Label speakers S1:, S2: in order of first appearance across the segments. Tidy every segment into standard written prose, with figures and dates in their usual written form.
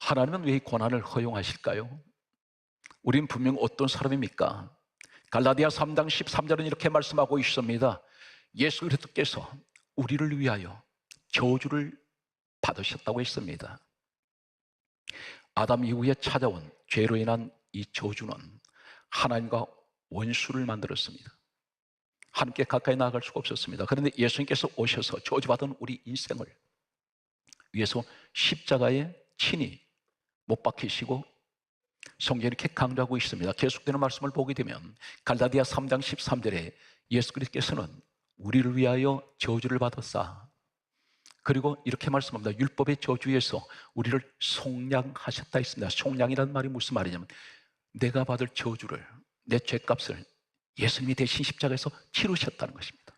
S1: 하나님은 왜 이 고난을 허용하실까요? 우린 분명 어떤 사람입니까? 갈라디아 3장 13절은 이렇게 말씀하고 있습니다. 예수 그리스도께서 우리를 위하여 저주를 받으셨다고 했습니다. 아담 이후에 찾아온 죄로 인한 이 저주는 하나님과 원수를 만들었습니다. 하나님께 가까이 나아갈 수가 없었습니다. 그런데 예수님께서 오셔서 저주받은 우리 인생을 위해서 십자가에 친히 못 박히시고, 성경이 이렇게 강조하고 있습니다. 계속되는 말씀을 보게 되면 갈라디아 3장 13절에 예수 그리스도께서는 우리를 위하여 저주를 받았사. 그리고 이렇게 말씀합니다. 율법의 저주에서 우리를 속량하셨다 했습니다. 속량이라는 말이 무슨 말이냐면 내가 받을 저주를, 내 죄값을 예수님이 대신 십자가에서 치르셨다는 것입니다.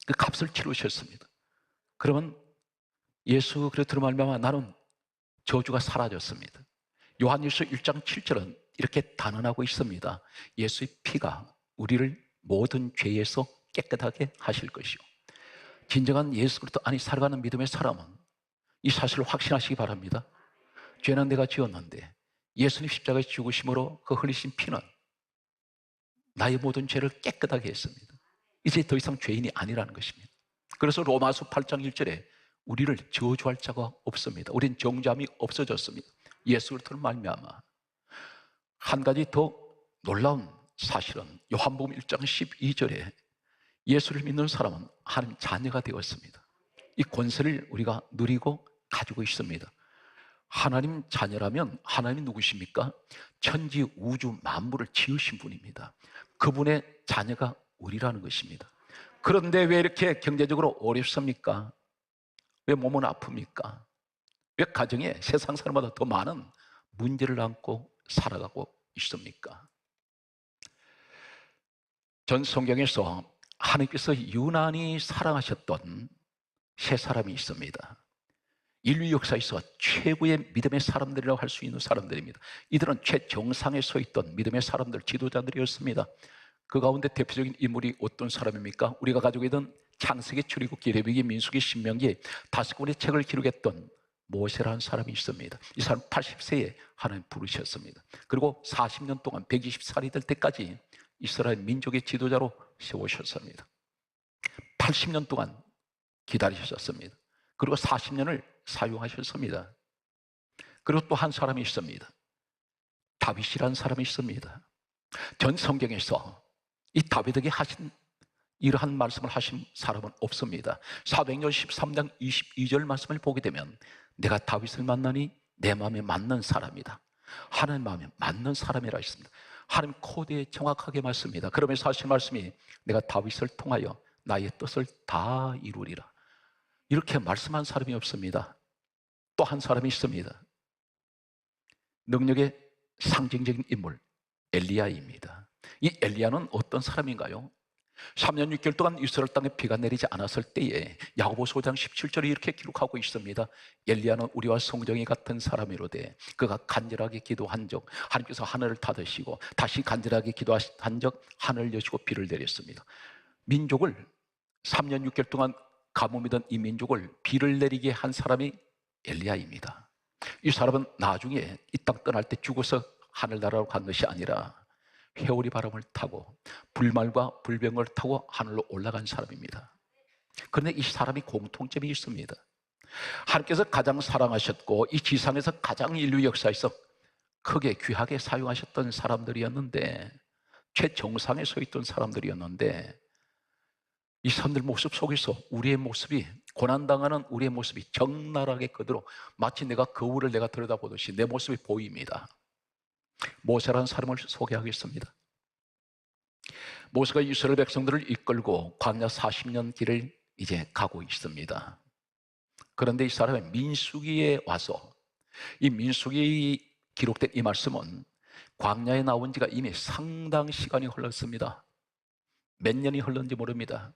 S1: 그 값을 치르셨습니다. 그러면 예수 그리스도로 말미암아 나는 저주가 사라졌습니다. 요한일서 1장 7절은 이렇게 단언하고 있습니다. 예수의 피가 우리를 모든 죄에서 깨끗하게 하실 것이요, 진정한 예수 그리스도 안에 살아가는 믿음의 사람은 이 사실을 확신하시기 바랍니다. 죄는 내가 지었는데 예수님 십자가에 죽으심으로 그 흘리신 피는 나의 모든 죄를 깨끗하게 했습니다. 이제 더 이상 죄인이 아니라는 것입니다. 그래서 로마서 8장 1절에 우리를 저주할 자가 없습니다. 우린 정죄함이 없어졌습니다. 예수 그리스도로 말미암아. 한 가지 더 놀라운 사실은 요한복음 1장 12절에 예수를 믿는 사람은 하나님 자녀가 되었습니다. 이 권세를 우리가 누리고 가지고 있습니다. 하나님 자녀라면 하나님이 누구십니까? 천지 우주 만물을 지으신 분입니다. 그분의 자녀가 우리라는 것입니다. 그런데 왜 이렇게 경제적으로 어렵습니까? 왜 몸은 아픕니까? 왜 가정에 세상 사람보다 더 많은 문제를 안고 살아가고 있습니까? 전 성경에서 하나님께서 유난히 사랑하셨던 세 사람이 있습니다. 인류 역사에서 최고의 믿음의 사람들이라고 할 수 있는 사람들입니다. 이들은 최정상에 서 있던 믿음의 사람들, 지도자들이었습니다. 그 가운데 대표적인 인물이 어떤 사람입니까? 우리가 가지고 있는 창세기, 출애굽기, 레위기, 민수기, 신명기 5권의 책을 기록했던 모세라는 사람이 있습니다. 이 사람 80세에 하나님 부르셨습니다. 그리고 40년 동안 120살이 될 때까지 이스라엘 민족의 지도자로 세우셨습니다. 80년 동안 기다리셨습니다. 그리고 40년을 사용하셨습니다. 그리고 또 한 사람이 있습니다. 다윗이라는 사람이 있습니다. 전 성경에서 이 다윗에게 하신 이러한 말씀을 하신 사람은 없습니다. 사도행전 13장 22절 말씀을 보게 되면 내가 다윗을 만나니 내 마음에 맞는 사람이다, 하나님 마음에 맞는 사람이라 했습니다. 하나님 코드에 정확하게 맞습니다. 그러면서 하신 말씀이 내가 다윗을 통하여 나의 뜻을 다 이루리라, 이렇게 말씀한 사람이 없습니다. 또 한 사람이 있습니다. 능력의 상징적인 인물 엘리야입니다. 이 엘리야는 어떤 사람인가요? 3년 6개월 동안 이스라엘 땅에 비가 내리지 않았을 때에 야고보서 5장 17절에 이렇게 기록하고 있습니다. 엘리야는 우리와 성정이 같은 사람이로되 그가 간절하게 기도한 적 하나님께서 하늘을 닫으시고 다시 간절하게 기도한 적 하늘을 여시고 비를 내렸습니다. 민족을 3년 6개월 동안 가뭄이던 이 민족을 비를 내리게 한 사람이 엘리야입니다. 이 사람은 나중에 이 땅 떠날 때 죽어서 하늘나라로 간 것이 아니라 회오리 바람을 타고 불말과 불병을 타고 하늘로 올라간 사람입니다. 그런데 이 사람이 공통점이 있습니다. 하나님께서 가장 사랑하셨고 이 지상에서 가장 인류 역사에서 크게 귀하게 사용하셨던 사람들이었는데, 최정상에 서 있던 사람들이었는데, 이 사람들 모습 속에서 우리의 모습이, 고난당하는 우리의 모습이 적나라하게 그대로 마치 내가 거울을 내가 들여다보듯이 내 모습이 보입니다. 모세라는 사람을 소개하겠습니다. 모세가 이스라엘 백성들을 이끌고 광야 40년 길을 이제 가고 있습니다. 그런데 이 사람의 민수기에 와서, 이 민수기 기록된 이 말씀은 광야에 나온 지가 이미 상당 시간이 흘렀습니다. 몇 년이 흘렀는지 모릅니다.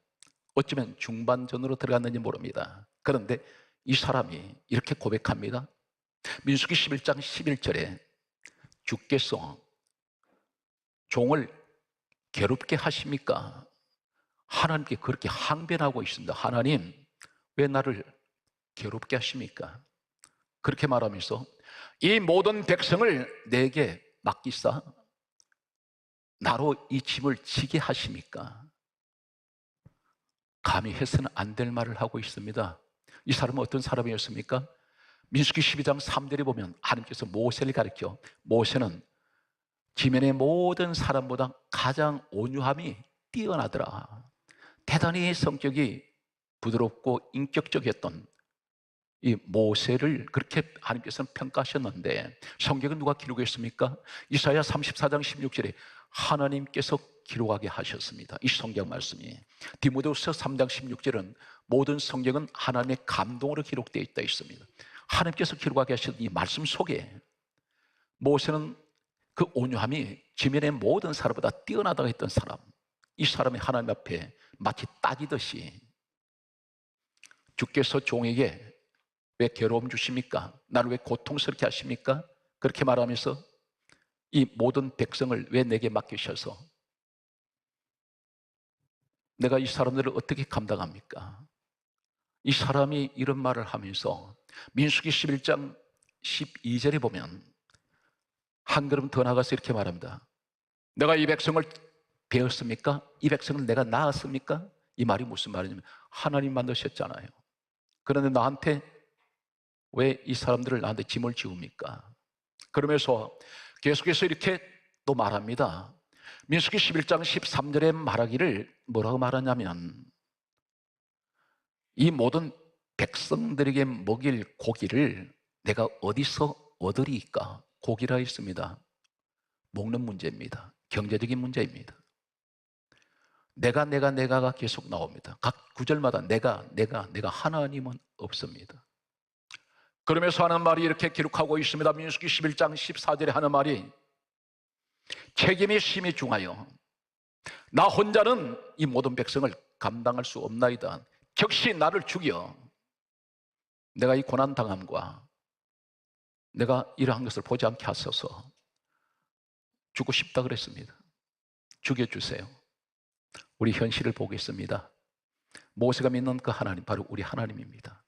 S1: 어쩌면 중반전으로 들어갔는지 모릅니다. 그런데 이 사람이 이렇게 고백합니다. 민수기 11장 11절에 주께서 종을 괴롭게 하십니까? 하나님께 그렇게 항변하고 있습니다. 하나님, 왜 나를 괴롭게 하십니까? 그렇게 말하면서 이 모든 백성을 내게 맡기사 나로 이 짐을 지게 하십니까? 감히 해서는 안 될 말을 하고 있습니다. 이 사람은 어떤 사람이었습니까? 민수기 12장 3절에 보면 하나님께서 모세를 가르쳐 모세는 지면의 모든 사람보다 가장 온유함이 뛰어나더라. 대단히 성격이 부드럽고 인격적이었던 이 모세를 그렇게 하나님께서는 평가하셨는데 성경은 누가 기록했습니까? 이사야 34장 16절에 하나님께서 기록하게 하셨습니다. 이 성경 말씀이 디모데후서 3장 16절은 모든 성경은 하나님의 감동으로 기록되어 있다 있습니다. 하나님께서 기록하게 하신 이 말씀 속에 모세는 그 온유함이 지면의 모든 사람보다 뛰어나다고 했던 사람, 이 사람이 하나님 앞에 마치 딱이듯이 주께서 종에게 왜 괴로움 주십니까? 나를 왜 고통스럽게 하십니까? 그렇게 말하면서 이 모든 백성을 왜 내게 맡기셔서 내가 이 사람들을 어떻게 감당합니까? 이 사람이 이런 말을 하면서 민수기 11장 12절에 보면 한 걸음 더 나가서 이렇게 말합니다. 내가 이 백성을 배웠습니까? 이 백성을 내가 낳았습니까? 이 말이 무슨 말이냐면 하나님 만드셨잖아요. 그런데 나한테 왜 이 사람들을 나한테 짐을 지웁니까? 그러면서 계속해서 이렇게 또 말합니다. 민수기 11장 13절에 말하기를 뭐라고 말하냐면 이 모든 백성들에게 먹일 고기를 내가 어디서 얻으리까? 고기라 했습니다. 먹는 문제입니다. 경제적인 문제입니다. 내가가 계속 나옵니다. 각 구절마다 내가 하나님은 없습니다. 그러면서 하는 말이 이렇게 기록하고 있습니다. 민수기 11장 14절에 하는 말이 책임이 심히 중하여 나 혼자는 이 모든 백성을 감당할 수 없나이다. 즉시 나를 죽여 내가 이 고난당함과 내가 이러한 것을 보지 않게 하소서. 죽고 싶다 그랬습니다. 죽여주세요. 우리 현실을 보겠습니다. 모세가 믿는 그 하나님 바로 우리 하나님입니다.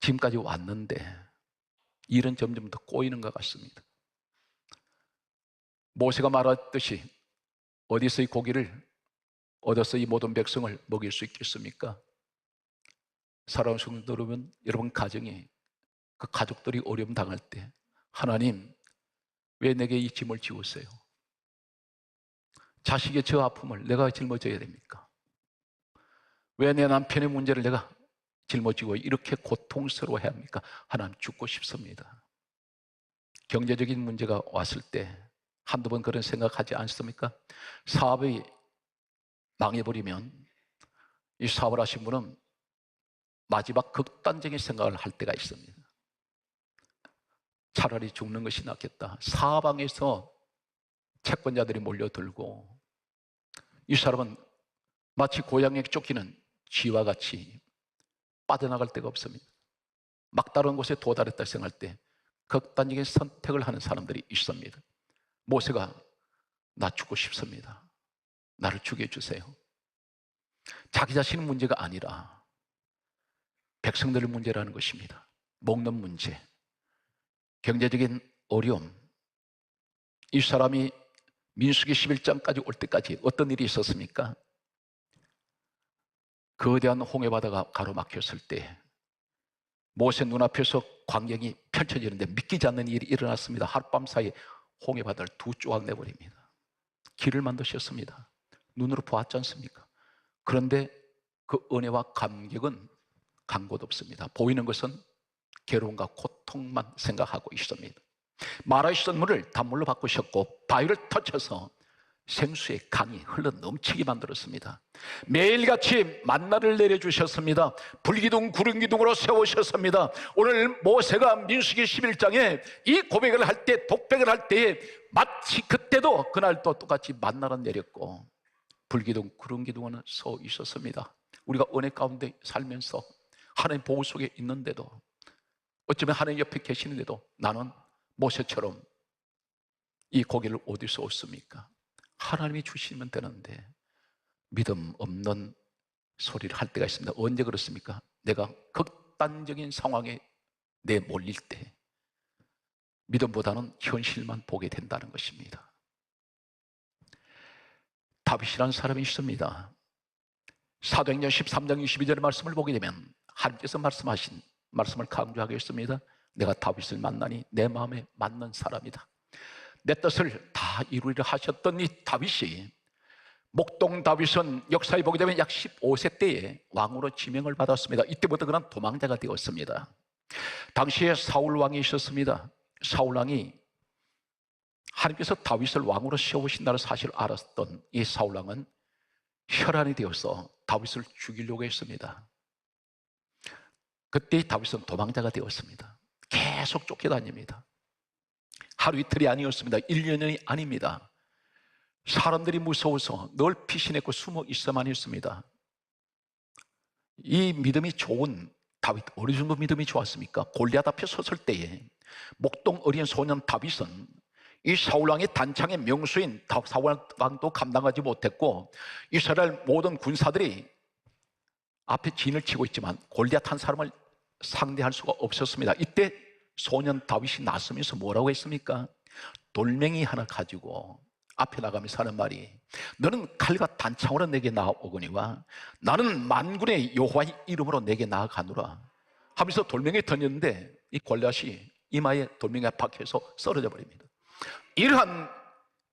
S1: 지금까지 왔는데 일은 점점 더 꼬이는 것 같습니다. 모세가 말했듯이 어디서 이 고기를 얻어서 이 모든 백성을 먹일 수 있겠습니까? 사랑하는 성도 여러분, 여러분 가정에 그 가족들이 어려움 당할 때 하나님 왜 내게 이 짐을 지우세요? 자식의 저 아픔을 내가 짊어져야 됩니까? 왜 내 남편의 문제를 내가 짊어지고 이렇게 고통스러워해야 합니까? 하나님 죽고 싶습니다. 경제적인 문제가 왔을 때 한두 번 그런 생각하지 않습니까? 사업이 망해버리면 이 사업을 하신 분은 마지막 극단적인 생각을 할 때가 있습니다. 차라리 죽는 것이 낫겠다. 사방에서 채권자들이 몰려들고 이 사람은 마치 고양이에 쫓기는 쥐와 같이 빠져나갈 데가 없습니다. 막다른 곳에 도달했다 생각할 때 극단적인 선택을 하는 사람들이 있습니다. 모세가 나 죽고 싶습니다. 나를 죽여주세요. 자기 자신의 문제가 아니라 백성들의 문제라는 것입니다. 먹는 문제, 경제적인 어려움. 이 사람이 민수기 11장까지 올 때까지 어떤 일이 있었습니까? 거대한 홍해바다가 가로막혔을 때 모세 눈앞에서 광경이 펼쳐지는데 믿기지 않는 일이 일어났습니다. 하룻밤 사이에 홍해바다를 두 조각 내버립니다. 길을 만드셨습니다. 눈으로 보았지 않습니까? 그런데 그 은혜와 감격은 간 곳 없습니다. 보이는 것은 괴로움과 고통만 생각하고 있습니다. 마라시던 물을 단물로 바꾸셨고 바위를 터쳐서 생수의 강이 흘러 넘치게 만들었습니다. 매일같이 만나를 내려주셨습니다. 불기둥 구름기둥으로 세우셨습니다. 오늘 모세가 민수기 11장에 이 고백을 할 때, 독백을 할 때에 마치 그때도 그날도 똑같이 만나를 내렸고 불기둥 구름기둥은 서 있었습니다. 우리가 은혜 가운데 살면서 하나님 보호 속에 있는데도 어쩌면 하나님 옆에 계시는데도 나는 모세처럼 이 고기를 어디서 얻습니까? 하나님이 주시면 되는데 믿음 없는 소리를 할 때가 있습니다. 언제 그렇습니까? 내가 극단적인 상황에 내몰릴 때 믿음보다는 현실만 보게 된다는 것입니다. 다윗이라는 사람이 있습니다. 사도행전 13장 22절의 말씀을 보게 되면 하나님께서 말씀하신 말씀을 강조하겠습니다. 내가 다윗을 만나니 내 마음에 맞는 사람이다. 내 뜻을 다 이루리라 하셨던 이 다윗이, 목동 다윗은 역사에 보게 되면 약 15세 때에 왕으로 지명을 받았습니다. 이때부터 그는 도망자가 되었습니다. 당시에 사울 왕이 있었습니다. 사울 왕이 하나님께서 다윗을 왕으로 세우신다는 사실을 알았던 이 사울 왕은 혈안이 되어서 다윗을 죽이려고 했습니다. 그때 다윗은 도망자가 되었습니다. 계속 쫓겨다닙니다. 하루 이틀이 아니었습니다. 1년이 아닙니다. 사람들이 무서워서 늘 피신했고 숨어 있어만 했습니다. 이 믿음이 좋은 다윗, 어느 정도 믿음이 좋았습니까? 골리앗 앞에 섰을 때에 목동 어린 소년 다윗은 이 사울왕의 단창의 명수인 사울왕도 감당하지 못했고, 이스라엘 모든 군사들이 앞에 진을 치고 있지만 골리앗 한 사람을 상대할 수가 없었습니다. 이때 소년 다윗이 나서면서 뭐라고 했습니까? 돌멩이 하나 가지고 앞에 나가면서 하는 말이, 너는 칼과 단창으로 내게 나아오거니와 나는 만군의 여호와의 이름으로 내게 나아가노라 하면서 돌멩이 던졌는데 이 골리앗이 이마에 돌멩이가 박혀서 쓰러져 버립니다. 이러한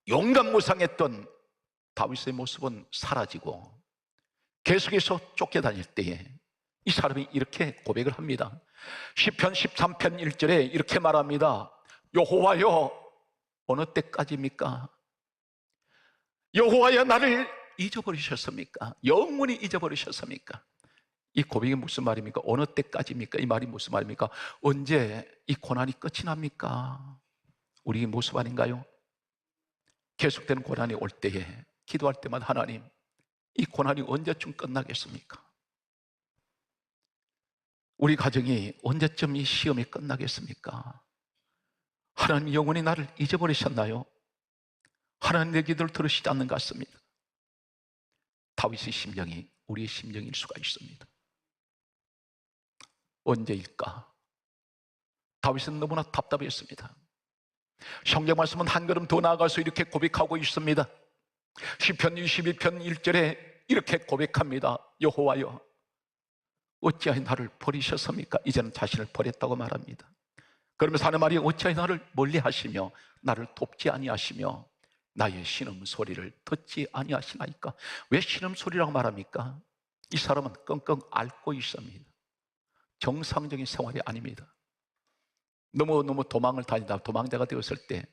S1: 용감무상했던 다윗의 모습은 사라지고 계속해서 쫓겨다닐 때에 이 사람이 이렇게 고백을 합니다. 시편 13편 1절에 이렇게 말합니다. 여호와여, 어느 때까지입니까? 여호와여, 나를 잊어버리셨습니까? 영원히 잊어버리셨습니까? 이 고백이 무슨 말입니까? 어느 때까지입니까? 이 말이 무슨 말입니까? 언제 이 고난이 끝이 납니까? 우리의 모습 아닌가요? 계속되는 고난이 올 때에 기도할 때마다 하나님, 이 고난이 언제쯤 끝나겠습니까? 우리 가정이 언제쯤 이 시험이 끝나겠습니까? 하나님, 영원히 나를 잊어버리셨나요? 하나님 내 기도를 들으시지 않는 것 같습니다. 다윗의 심정이 우리의 심정일 수가 있습니다. 언제일까? 다윗은 너무나 답답했습니다. 성경 말씀은 한 걸음 더 나아가서 이렇게 고백하고 있습니다. 시편 22편 1절에 이렇게 고백합니다. 여호와여, 어찌하여 나를 버리셨습니까? 이제는 자신을 버렸다고 말합니다. 그러면서 하는 말이, 어찌하여 나를 멀리하시며 나를 돕지 아니하시며 나의 신음소리를 듣지 아니하시나이까? 왜 신음소리라고 말합니까? 이 사람은 끙끙 앓고 있습니다. 정상적인 생활이 아닙니다. 너무 도망을 다니다 도망자가 되었을 때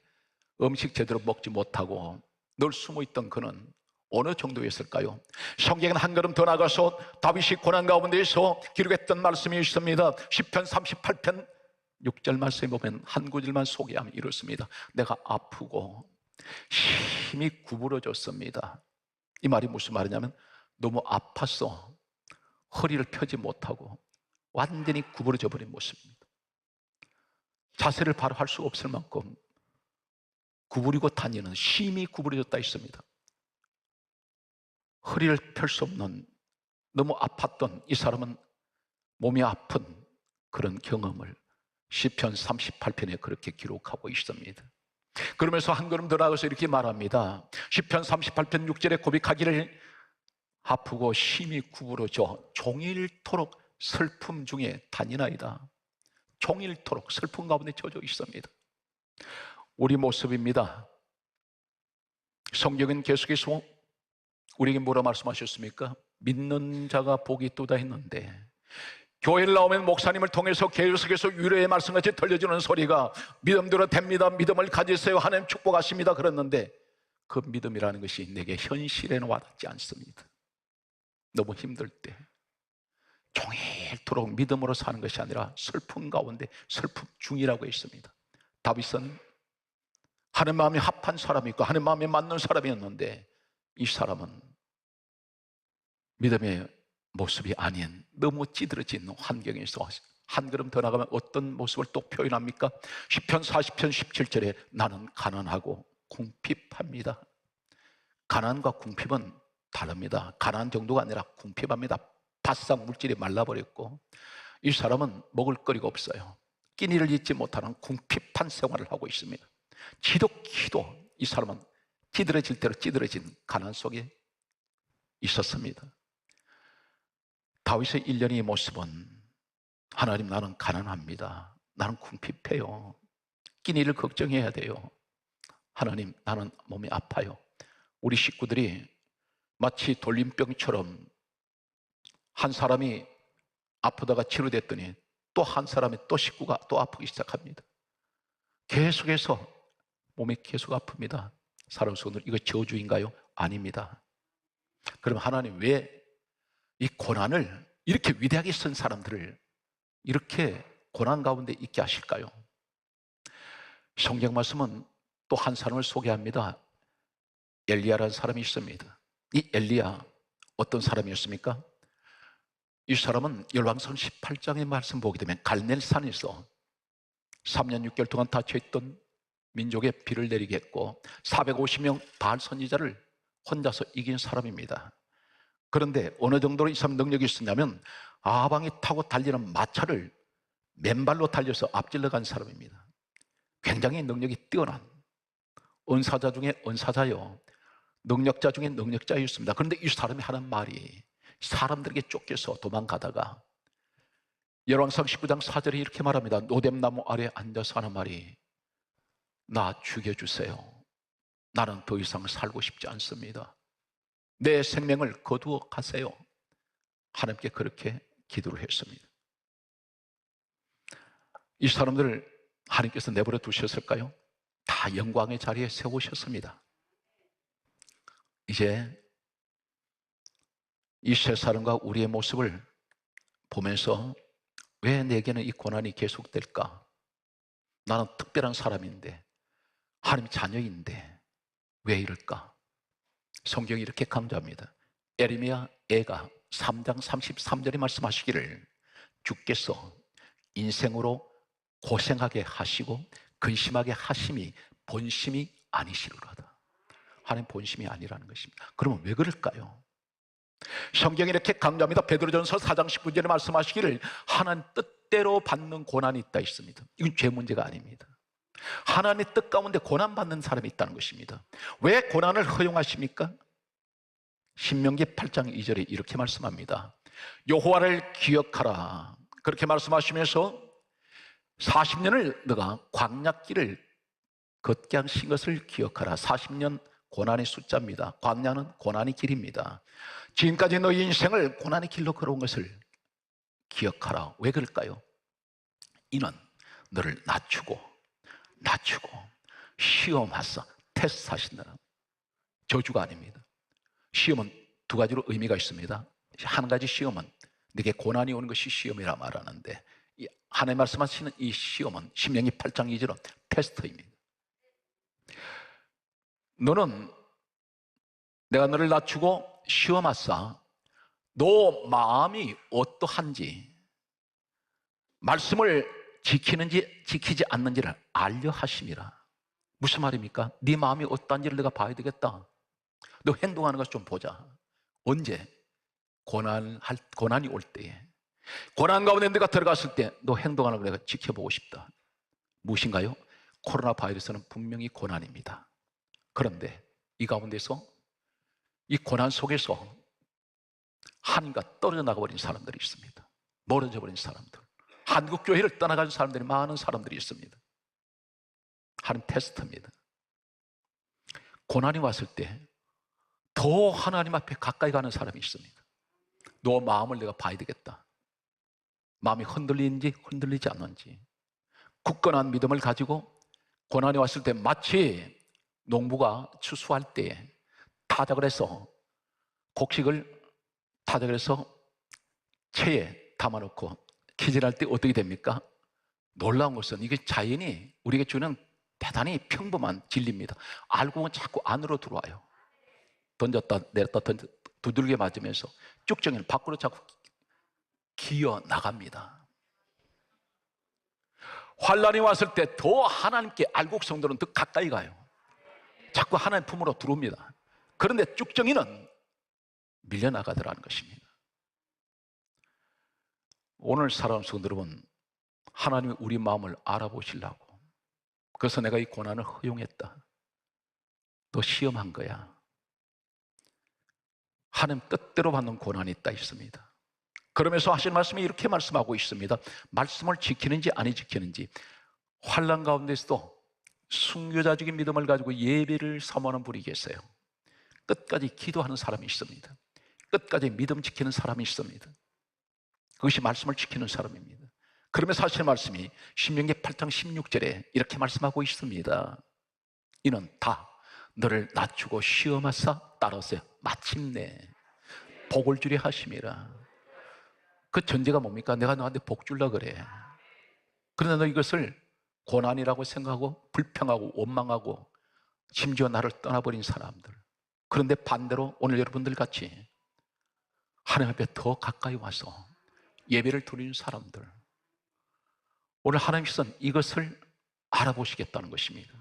S1: 음식 제대로 먹지 못하고 늘 숨어있던 그는 어느 정도였을까요? 성경은 한 걸음 더 나가서 다윗이 고난 가운데에서 기록했던 말씀이 있습니다. 시편 38편 6절 말씀에 보면 한 구절만 소개하면 이렇습니다. 내가 아프고 힘이 구부러졌습니다. 이 말이 무슨 말이냐면 너무 아파서 허리를 펴지 못하고 완전히 구부러져 버린 모습입니다. 자세를 바로 할 수 없을 만큼 구부리고 다니는, 심히 구부러졌다 있습니다. 허리를 펼 수 없는, 너무 아팠던 이 사람은 몸이 아픈 그런 경험을 시편 38편에 그렇게 기록하고 있습니다. 그러면서 한 걸음 더 나가서 이렇게 말합니다. 시편 38편 6절에 고백하기를, 아프고 심히 구부러져 종일토록 슬픔 중에 다니나이다. 종일토록 슬픔 가운데 젖어 있습니다. 우리 모습입니다. 성경은 계속해서 우리에게 뭐라 말씀하셨습니까? 믿는 자가 복이 있도다 했는데, 교회를 나오면 목사님을 통해서 계속해서 위로의 말씀같이 들려주는 소리가 믿음대로 됩니다, 믿음을 가지세요, 하나님 축복하십니다 그랬는데 그 믿음이라는 것이 내게 현실에는 와닿지 않습니다. 너무 힘들 때 종일토록 믿음으로 사는 것이 아니라 슬픔 가운데 슬픔 중이라고 했습니다. 다윗은 하나님 마음에 합한 사람이고 하나님 마음에 맞는 사람이었는데 이 사람은 믿음의 모습이 아닌 너무 찌들어진 환경에서 한 걸음 더 나가면 어떤 모습을 또 표현합니까? 시편 40편 17절에 나는 가난하고 궁핍합니다. 가난과 궁핍은 다릅니다. 가난 정도가 아니라 궁핍합니다. 바싹 물질이 말라버렸고 이 사람은 먹을 거리가 없어요. 끼니를 잊지 못하는 궁핍한 생활을 하고 있습니다. 지독히도 이 사람은 찌들어질 대로 찌들어진 가난 속에 있었습니다. 다윗의 일련의 모습은 하나님, 나는 가난합니다. 나는 궁핍해요. 끼니를 걱정해야 돼요. 하나님, 나는 몸이 아파요. 우리 식구들이 마치 돌림병처럼 한 사람이 아프다가 치료됐더니 또 한 사람이 또 식구가 또 아프기 시작합니다. 계속해서 몸이 계속 아픕니다. 사랑하는 성도들, 이거 저주인가요? 아닙니다. 그럼 하나님 왜 이 고난을, 이렇게 위대하게 쓴 사람들을 이렇게 고난 가운데 있게 하실까요? 성경 말씀은 또 한 사람을 소개합니다. 엘리야라는 사람이 있습니다. 이 엘리야, 어떤 사람이었습니까? 이 사람은 열왕성 18장의 말씀 보게 되면 갈멜산에서 3년 6개월 동안 닫혀있던 민족에 비를 내리게 했고 450명 바알 선지자를 혼자서 이긴 사람입니다. 그런데 어느 정도로 이 사람 능력이 있었냐면 아방이 타고 달리는 마차를 맨발로 달려서 앞질러 간 사람입니다. 굉장히 능력이 뛰어난 은사자 중에 은사자요, 능력자 중에 능력자였습니다. 그런데 이 사람이 하는 말이 사람들에게 쫓겨서 도망가다가 열왕상 19장 4절에 이렇게 말합니다. 노뎀나무 아래 앉아서 하는 말이, 나 죽여주세요. 나는 더 이상 살고 싶지 않습니다. 내 생명을 거두어 가세요. 하나님께 그렇게 기도를 했습니다. 이 사람들을 하나님께서 내버려 두셨을까요? 다 영광의 자리에 세우셨습니다. 이제 이 세 사람과 우리의 모습을 보면서 왜 내게는 이 고난이 계속될까? 나는 특별한 사람인데, 하나님 자녀인데 왜 이럴까? 성경이 이렇게 강조합니다. 에레미야 애가 3장 33절에 말씀하시기를, 주께서 인생으로 고생하게 하시고 근심하게 하심이 본심이 아니시로다. 하나님 본심이 아니라는 것입니다. 그러면 왜 그럴까요? 성경이 이렇게 강조합니다. 베드로전서 4장 19절에 말씀하시기를, 하나님 뜻대로 받는 고난이 있다 있습니다. 이건 죄 문제가 아닙니다. 하나님의 뜻 가운데 고난받는 사람이 있다는 것입니다. 왜 고난을 허용하십니까? 신명기 8장 2절에 이렇게 말씀합니다. 여호와를 기억하라. 그렇게 말씀하시면서 40년을 너가 광야길을 걷게 하신 것을 기억하라. 40년 고난의 숫자입니다. 광야는 고난의 길입니다. 지금까지 너의 인생을 고난의 길로 걸어온 것을 기억하라. 왜 그럴까요? 이는 너를 낮추고 시험하사 테스트하신다. 저주가 아닙니다. 시험은 두 가지로 의미가 있습니다. 한 가지 시험은 네게 고난이 오는 것이 시험이라 말하는데, 하나님 말씀하시는 이 시험은 신명기 8장 2절은 테스트입니다. 너는, 내가 너를 낮추고 시험하사 너 마음이 어떠한지, 말씀을 지키는지 지키지 않는지를 알려 하심이라. 무슨 말입니까? 네 마음이 어떠한지를 내가 봐야 되겠다. 너 행동하는 것을 좀 보자. 언제? 고난이 올 때에, 고난 가운데 내가 들어갔을 때 너 행동하는 걸 내가 지켜보고 싶다. 무엇인가요? 코로나 바이러스는 분명히 고난입니다. 그런데 이 가운데서, 이 고난 속에서 하나님과 떨어져 나가버린 사람들이 있습니다. 멀어져 버린 사람들, 한국 교회를 떠나간 사람들이, 많은 사람들이 있습니다. 하나님 테스트입니다. 고난이 왔을 때 더 하나님 앞에 가까이 가는 사람이 있습니다. 너 마음을 내가 봐야 되겠다. 마음이 흔들리는지 흔들리지 않는지. 굳건한 믿음을 가지고 고난이 왔을 때 마치 농부가 추수할 때에 타작을 해서, 곡식을 타작을 해서 체에 담아놓고 기절할 때 어떻게 됩니까? 놀라운 것은 이게 자연이 우리에게 주는 대단히 평범한 진리입니다. 알고 보면 자꾸 안으로 들어와요. 던졌다 내렸다 두들겨 맞으면서 쭉정이는 밖으로 자꾸 기어 나갑니다. 환란이 왔을 때 더 하나님께 알곡 성도는 더 가까이 가요. 자꾸 하나님 품으로 들어옵니다. 그런데 쭉정이는 밀려나가더라는 것입니다. 오늘 사랑하는 성도 여러분, 하나님이 우리 마음을 알아보시려고. 그래서 내가 이 고난을 허용했다. 너 시험한 거야. 하나님 뜻대로 받는 고난이 있다 있습니다. 그러면서 하신 말씀이 이렇게 말씀하고 있습니다. 말씀을 지키는지 안 지키는지, 환난 가운데서도 순교자적인 믿음을 가지고 예배를 사모하는 분이 계세요. 끝까지 기도하는 사람이 있습니다. 끝까지 믿음 지키는 사람이 있습니다. 그것이 말씀을 지키는 사람입니다. 그러면서 하시는 말씀이 신명기 8장 16절에 이렇게 말씀하고 있습니다. 이는 다 너를 낮추고 시험하사 따라서 마침내 복을 주려 하심이라. 그 전제가 뭡니까? 내가 너한테 복 주려고 그래. 그러나 너 이것을 고난이라고 생각하고 불평하고 원망하고 심지어 나를 떠나버린 사람들. 그런데 반대로 오늘 여러분들 같이 하나님 앞에 더 가까이 와서 예배를 드리는 사람들, 오늘 하나님께서는 이것을 알아보시겠다는 것입니다.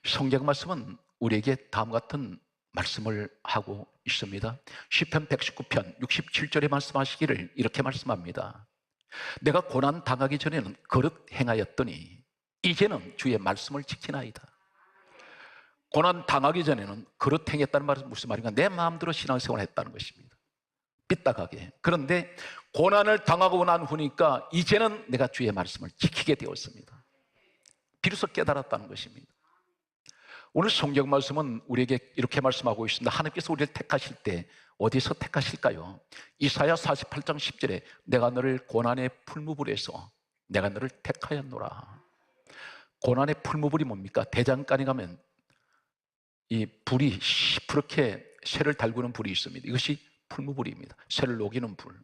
S1: 성경 말씀은 우리에게 다음 같은 말씀을 하고 있습니다. 시편 119편 67절에 말씀하시기를 이렇게 말씀합니다. 내가 고난 당하기 전에는 거릇 행하였더니 이제는 주의 말씀을 지키나이다. 고난 당하기 전에는 그릇 행했다는 말은 무슨 말인가? 내 마음대로 신앙생활을 했다는 것입니다. 삐딱하게. 그런데 고난을 당하고 난 후니까 이제는 내가 주의 말씀을 지키게 되었습니다. 비로소 깨달았다는 것입니다. 오늘 성경 말씀은 우리에게 이렇게 말씀하고 있습니다. 하나님께서 우리를 택하실 때 어디서 택하실까요? 이사야 48장 10절에 내가 너를 고난의 풀무불에서 내가 너를 택하였노라. 고난의 풀무불이 뭡니까? 대장간에 가면 이 불이 시퍼렇게 쇠를 달구는 불이 있습니다. 이것이 풀무불입니다. 쇠를 녹이는 불.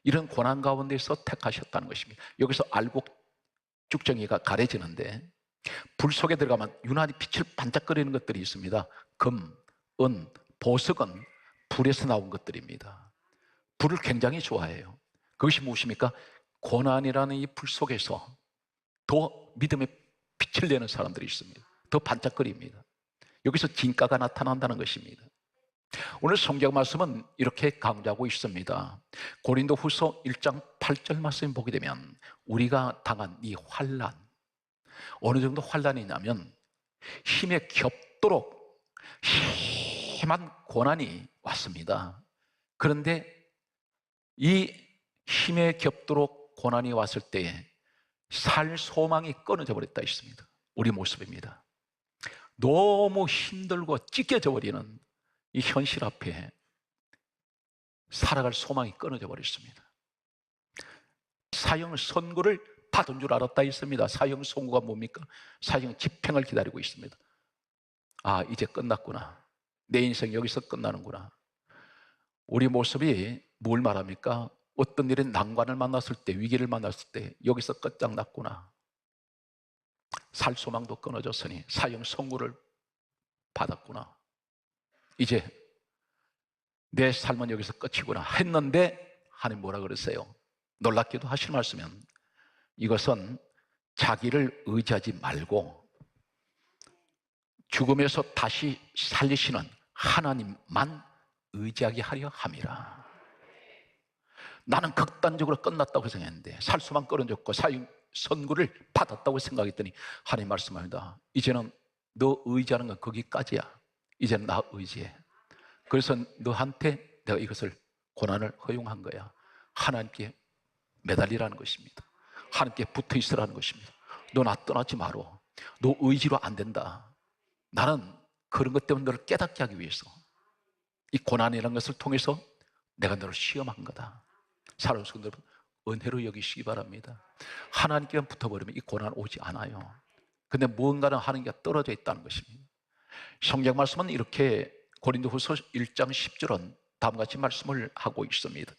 S1: 이런 고난 가운데서 택하셨다는 것입니다. 여기서 알곡 쭉정이가 가려지는데 불 속에 들어가면 유난히 빛을 반짝거리는 것들이 있습니다. 금, 은, 보석은 불에서 나온 것들입니다. 불을 굉장히 좋아해요. 그것이 무엇입니까? 고난이라는 이 불 속에서 더 믿음의 빛을 내는 사람들이 있습니다. 더 반짝거립니다. 여기서 진가가 나타난다는 것입니다. 오늘 성경 말씀은 이렇게 강조하고 있습니다. 고린도후서 1장 8절 말씀 보게 되면 우리가 당한 이 환난, 어느 정도 환난이 있냐면 힘에 겹도록 심한 고난이 왔습니다. 그런데 이 힘에 겹도록 고난이 왔을 때에 살 소망이 끊어져 버렸다 있습니다. 우리 모습입니다. 너무 힘들고 찢겨져 버리는 이 현실 앞에 살아갈 소망이 끊어져 버렸습니다. 사형 선고를 받은 줄 알았다 있습니다. 사형 선고가 뭡니까? 사형 집행을 기다리고 있습니다. 아, 이제 끝났구나. 내 인생 여기서 끝나는구나. 우리 모습이 뭘 말합니까? 어떤 일에 난관을 만났을 때, 위기를 만났을 때 여기서 끝장났구나. 살 소망도 끊어졌으니 사형 선고를 받았구나. 이제 내 삶은 여기서 끝이구나 했는데 하나님 뭐라 그러세요? 놀랍게도 하실 말씀은 이것은 자기를 의지하지 말고 죽음에서 다시 살리시는 하나님만 의지하게 하려 함이라. 나는 극단적으로 끝났다고 생각했는데 살 수만 끊어졌고 사형 선고를 받았다고 생각했더니 하나님 말씀합니다. 이제는 너 의지하는 건 거기까지야. 이제는 나 의지해. 그래서 너한테 내가 이것을 고난을 허용한 거야. 하나님께 매달리라는 것입니다. 하나님께 붙어 있으라는 것입니다. 너 나 떠나지 마라. 너 의지로 안 된다. 나는 그런 것 때문에 너를 깨닫게 하기 위해서 이 고난이라는 것을 통해서 내가 너를 시험한 거다. 사랑하는 성도 여러분, 은혜로 여기시기 바랍니다. 하나님께만 붙어버리면 이 고난 오지 않아요. 근데 무언가는 하나님과 떨어져 있다는 것입니다. 성경 말씀은 이렇게 고린도후서 1장 10절은 다음과 같이 말씀을 하고 있습니다.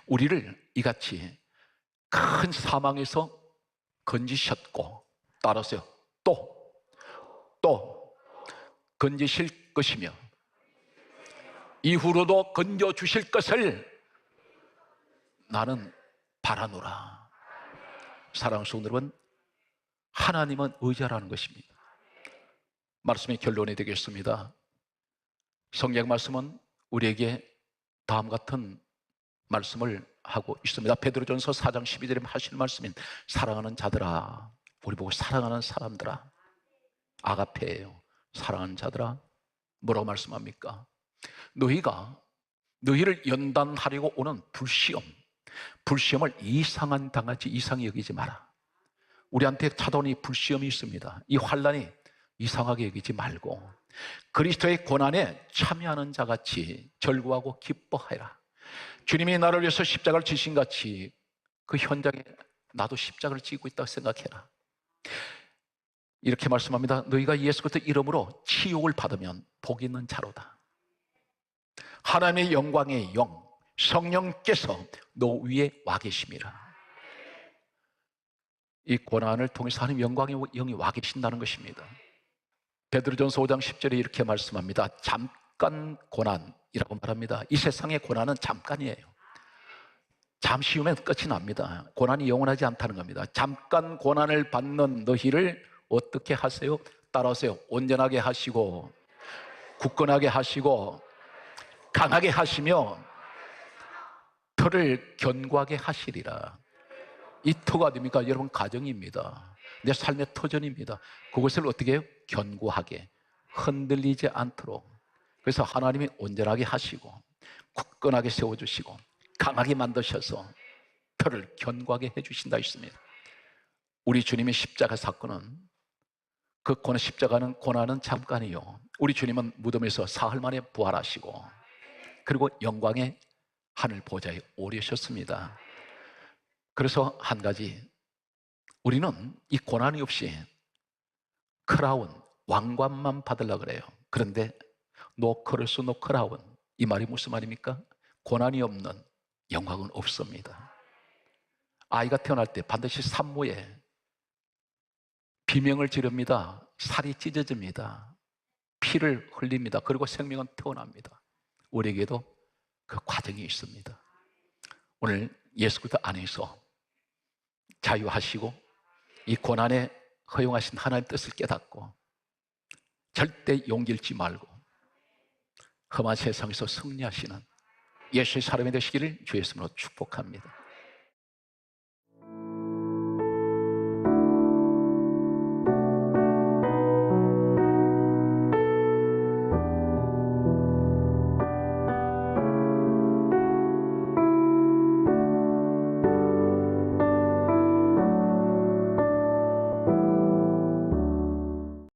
S1: 우리를 이같이 큰 사망에서 건지셨고 따라서 또 건지실 것이며 이후로도 건져주실 것을 나는 바라노라. 사랑하는 성도 여러분, 하나님은 의지하라는 것입니다. 말씀의 결론이 되겠습니다. 성경 말씀은 우리에게 다음 같은 말씀을 하고 있습니다. 베드로전서 4장 12절에 하시는 말씀인 사랑하는 자들아, 우리 보고 사랑하는 사람들아, 아가페예요. 사랑하는 자들아, 뭐라고 말씀합니까? 너희가 너희를 연단하려고 오는 불시험을 이상한 당하지 이상히 여기지 마라. 우리한테 찾아오는 이 불시험이 있습니다. 이 환난이 이상하게 여기지 말고 그리스도의 고난에 참여하는 자같이 절구하고 기뻐하여라. 주님이 나를 위해서 십자가를 지신 같이 그 현장에 나도 십자가를 지고 있다고 생각해라. 이렇게 말씀합니다. 너희가 예수 그리스도 이름으로 치욕을 받으면 복 있는 자로다. 하나님의 영광의 영 성령께서 너 위에 와 계심이라. 이 고난을 통해서 하나님 영광의 영이 와 계신다는 것입니다. 베드로전서 5장 10절에 이렇게 말씀합니다. 잠깐 고난이라고 말합니다. 이 세상의 고난은 잠깐이에요. 잠시 후면 끝이 납니다. 고난이 영원하지 않다는 겁니다. 잠깐 고난을 받는 너희를 어떻게 하세요? 따라하세요. 온전하게 하시고 굳건하게 하시고 강하게 하시며 터를 견고하게 하시리라. 이 터가 어디입니까? 여러분 가정입니다. 내 삶의 터전입니다. 그것을 어떻게 해요? 견고하게 흔들리지 않도록. 그래서 하나님이 온전하게 하시고 굳건하게 세워주시고 강하게 만드셔서 터를 견고하게 해주신다 했습니다. 우리 주님의 십자가 사건은 그 십자가는 고난은 잠깐이요, 우리 주님은 무덤에서 사흘 만에 부활하시고 그리고 영광의 하늘 보좌에 오르셨습니다. 그래서 한 가지, 우리는 이 고난이 없이 크라운, 왕冠만 받으려고 그래요. 그런데 노 크로스 노 크라운, 이 말이 무슨 말입니까? 고난이 없는 영광은 없습니다. 아이가 태어날 때 반드시 산모에 비명을 지릅니다. 살이 찢어집니다. 피를 흘립니다. 그리고 생명은 태어납니다. 우리에게도 그 과정이 있습니다. 오늘 예수 그리스도 안에서 자유하시고 이 고난에 허용하신 하나님의 뜻을 깨닫고 절대 용기 잃지 말고 험한 세상에서 승리하시는 예수의 사람이 되시기를 주의 이름으로 축복합니다.